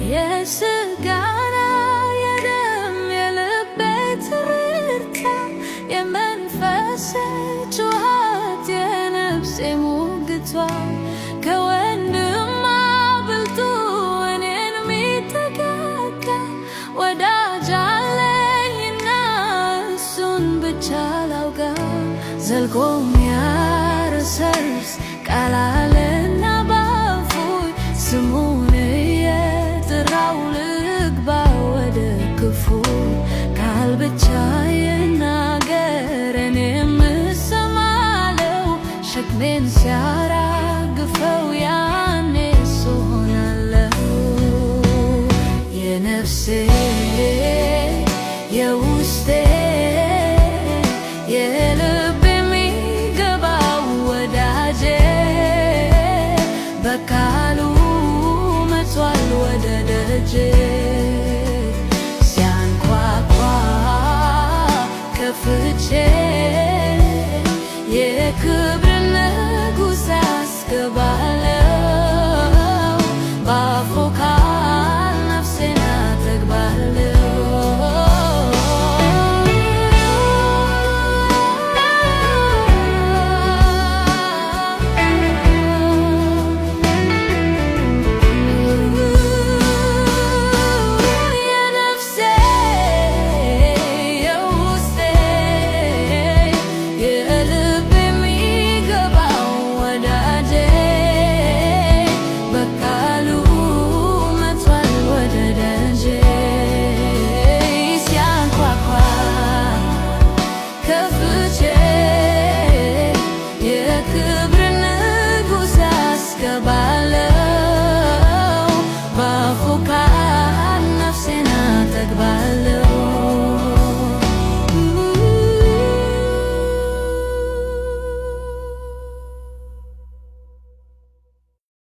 የስጋና የደም የልቤ ትርታ የመንፈሴ ጩኸት የነፍሴ ሙግቷ ከወንድም አብልጦ እኔን ሚተካካ ወዳጅ አለኝና እሱን ብቻ ላውጋ ዘልቆ ሚያረሰርስ ቃል አለና ባፉ ስሙን እየጠራው ልግባ ወደ ክፉ ቃል ብቻ ይናገር እኔም እሰማለው ሸክሜን ሲያራግፈው ያኔ እሱ ሆናለሁ የነፍሴ የውስጤ የልቤ የሚገባው ወዳጄ በቃሉ መቷል ወደ ደጄ